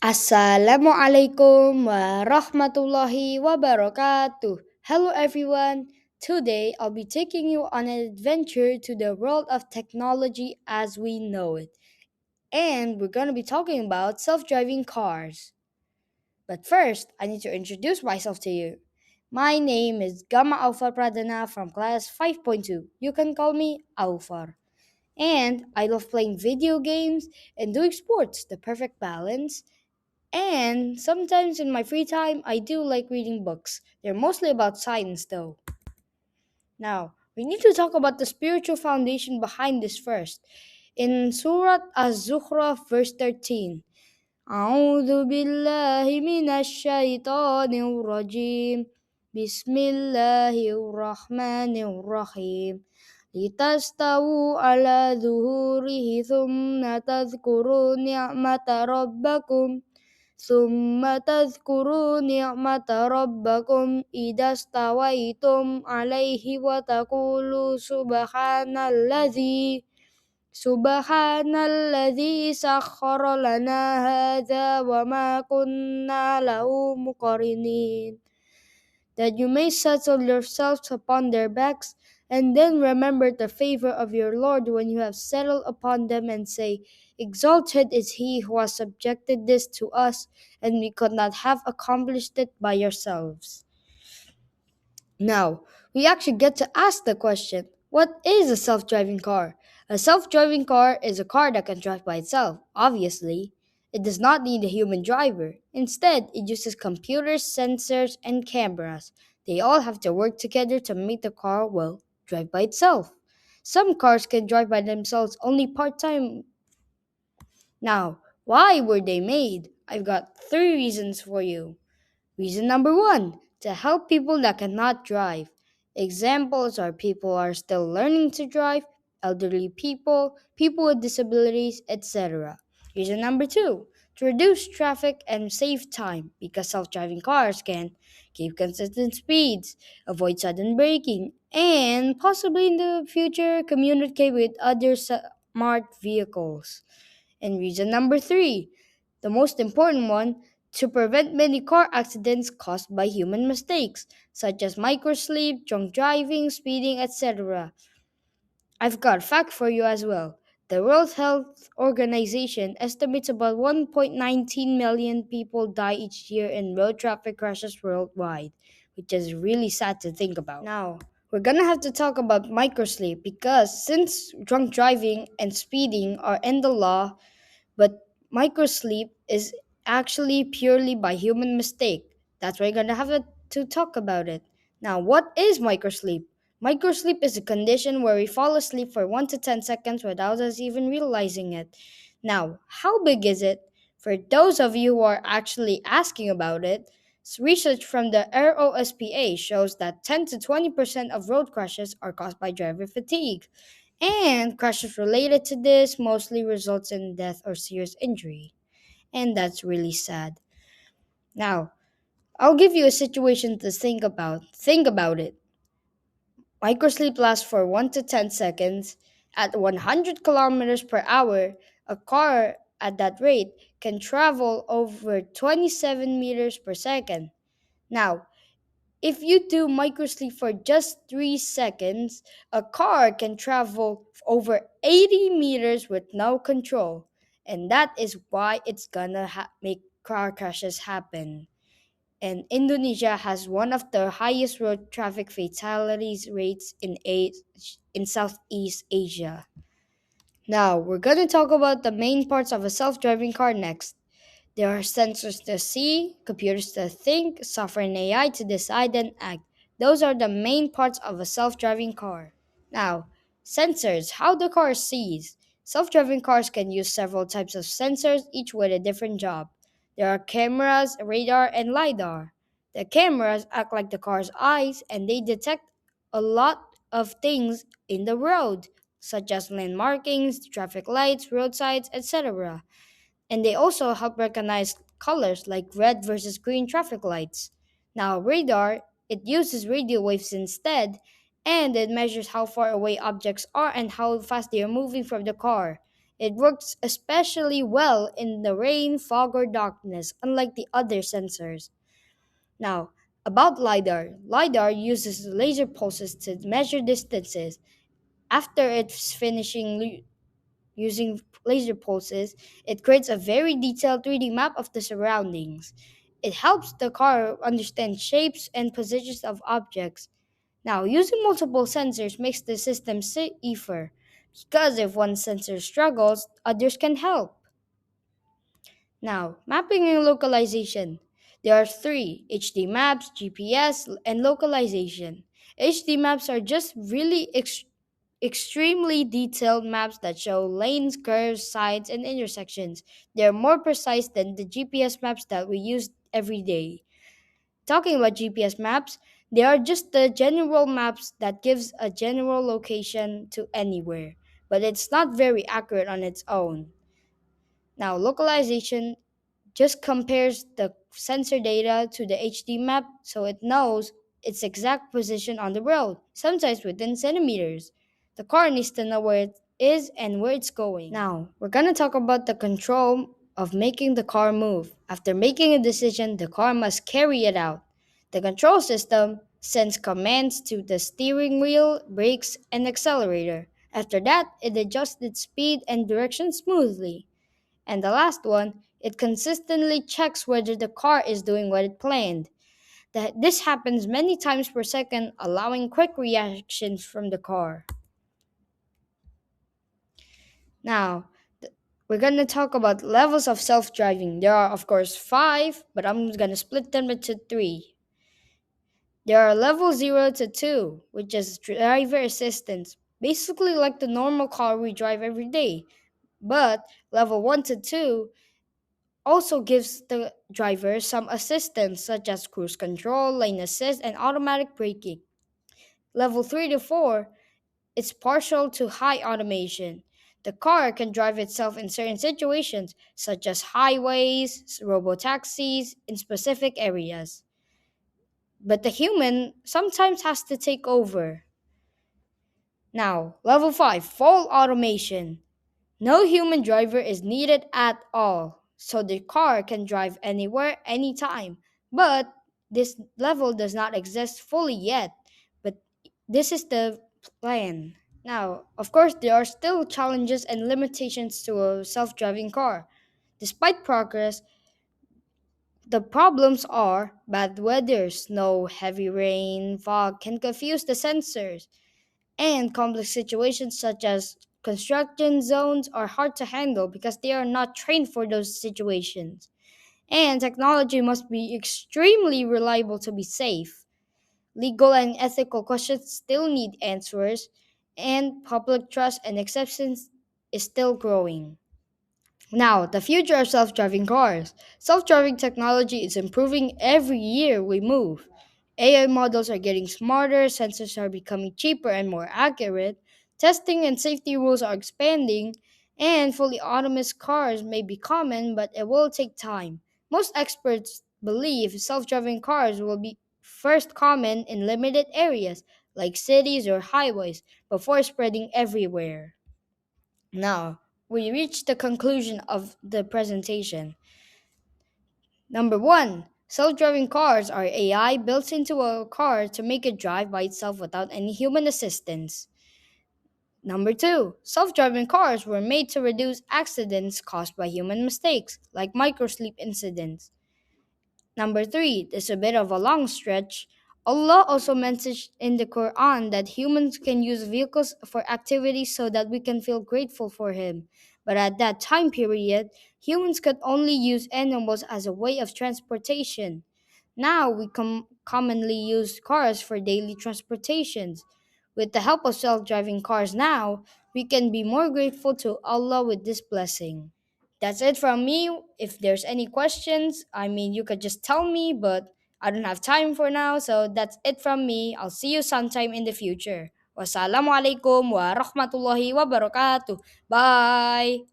Assalamualaikum warahmatullahi wabarakatuh. Hello everyone. Today I'll be taking you on an adventure to the world of technology as we know it. And we're going to be talking about self-driving cars. But first, I need to introduce myself to you. My name is Gama Auffar Pradana from class 5.2. You can call me Auffar. And I love playing video games and doing sports, the perfect balance. And sometimes in my free time, I do like reading books. They're mostly about science, though. Now, we need to talk about the spiritual foundation behind this first. In Surah Az-Zukhruf, verse 13, أعوذ بالله من الشيطان الرجيم بسم الله الرحمن الرحيم لتستووا على ظهوره ثم تذكروا نعمة ربكم ثم تذكروا نعمة ربكم إذا استويتم عليه وتقولوا سبحان الذي سخر لنا هذا وما كنا له مقرنين. That you may settle yourselves upon their backs, and then remember the favor of your Lord when you have settled upon them, and say, Exalted is he who has subjected this to us, and we could not have accomplished it by yourselves. Now, we actually get to ask the question, what is a self-driving car? A self-driving car is a car that can drive by itself, obviously. It does not need a human driver. Instead, it uses computers, sensors, and cameras. They all have to work together to make the car, well, drive by itself. Some cars can drive by themselves only part-time. Now, why were they made? I've got 3 reasons for you. Reason number 1, to help people that cannot drive. Examples are people who are still learning to drive, elderly people, people with disabilities, etc. Reason number 2, to reduce traffic and save time because self-driving cars can keep consistent speeds, avoid sudden braking, and possibly in the future communicate with other smart vehicles. And reason number 3, the most important one, to prevent many car accidents caused by human mistakes, such as microsleep, drunk driving, speeding, etc. I've got a fact for you as well. The World Health Organization estimates about 1.19 million people die each year in road traffic crashes worldwide, which is really sad to think about. Now, we're gonna have to talk about microsleep because since drunk driving and speeding are in the law, but microsleep is actually purely by human mistake. That's why you're gonna have to talk about it. Now, what is microsleep? Microsleep is a condition where we fall asleep for 1 to 10 seconds without us even realizing it. Now, how big is it? For those of you who are actually asking about it, research from the ROSPA shows that 10 to 20% of road crashes are caused by driver fatigue. And crashes related to this mostly results in death or serious injury. And that's really sad. Now, I'll give you a situation to think about. Think about it. Microsleep lasts for 1 to 10 seconds. At 100 kilometers per hour, a car at that rate can travel over 27 meters per second. Now, if you do microsleep for just 3 seconds, a car can travel over 80 meters with no control. And that is why it's gonna make car crashes happen. And Indonesia has one of the highest road traffic fatalities rates in Southeast Asia. Now, we're gonna talk about the main parts of a self-driving car next. There are sensors to see, computers to think, software and AI to decide and act. Those are the main parts of a self-driving car. Now, sensors, how the car sees. Self-driving cars can use several types of sensors, each with a different job. There are cameras, radar, and LiDAR. The cameras act like the car's eyes and they detect a lot of things in the road, such as lane markings, traffic lights, road signs, etc. And they also help recognize colors like red versus green traffic lights. Now, radar, it uses radio waves instead, and it measures how far away objects are and how fast they are moving from the car. It works especially well in the rain, fog, or darkness, unlike the other sensors. Now, about LiDAR. LiDAR uses laser pulses to measure distances. After it's finishing using laser pulses, it creates a very detailed 3D map of the surroundings. It helps the car understand shapes and positions of objects. Now, using multiple sensors makes the system safer because if one sensor struggles, others can help. Now, mapping and localization. There are three: HD maps, GPS, and localization. HD maps are just really extremely detailed maps that show lanes, curves, sides, and intersections. They are more precise than the GPS maps that we use every day. Talking about GPS maps, they are just the general maps that gives a general location to anywhere, but it's not very accurate on its own. Now, localization just compares the sensor data to the HD map so it knows its exact position on the road, sometimes within centimeters. The car needs to know where it is and where it's going. Now, we're going to talk about the control of making the car move. After making a decision, the car must carry it out. The control system sends commands to the steering wheel, brakes, and accelerator. After that, it adjusts its speed and direction smoothly. And the last one, it consistently checks whether the car is doing what it planned. This happens many times per second, allowing quick reactions from the car. Now, we're going to talk about levels of self driving. There are, of course, five, but I'm going to split them into three. There are level 0 to 2, which is driver assistance, basically like the normal car we drive every day. But level 1 to 2 also gives the driver some assistance such as cruise control, lane assist, and automatic braking. Level 3 to 4 is partial to high automation. The car can drive itself in certain situations such as highways, robotaxis, in specific areas. But the human sometimes has to take over. Now, level 5, full automation. No human driver is needed at all, so the car can drive anywhere, anytime. But this level does not exist fully yet, but this is the plan. Now, of course, there are still challenges and limitations to a self driving car. Despite progress, the problems are bad weather, snow, heavy rain, fog can confuse the sensors, and complex situations such as construction zones are hard to handle because they are not trained for those situations. And technology must be extremely reliable to be safe. Legal and ethical questions still need answers, and public trust and acceptance is still growing. Now, the future of self driving cars. Self driving technology is improving every year we move. AI models are getting smarter, sensors are becoming cheaper and more accurate, testing and safety rules are expanding, and fully autonomous cars may be common, but it will take time. Most experts believe self driving cars will be first common in limited areas, like cities or highways, before spreading everywhere. Now, we reach the conclusion of the presentation. Number one, self driving cars are AI built into a car to make it drive by itself without any human assistance. Number two, self driving cars were made to reduce accidents caused by human mistakes, like microsleep incidents. Number three, this is a bit of a long stretch. Allah also mentioned in the Quran that humans can use vehicles for activities so that we can feel grateful for Him. But at that time period, humans could only use animals as a way of transportation. Now we commonly use cars for daily transportations. With the help of self driving cars now, we can be more grateful to Allah with this blessing. That's it from me. If there's any questions, you could just tell me, but I don't have time for now. So that's it from me. I'll see you sometime in the future. Wassalamualaikum warahmatullahi wabarakatuh. Bye.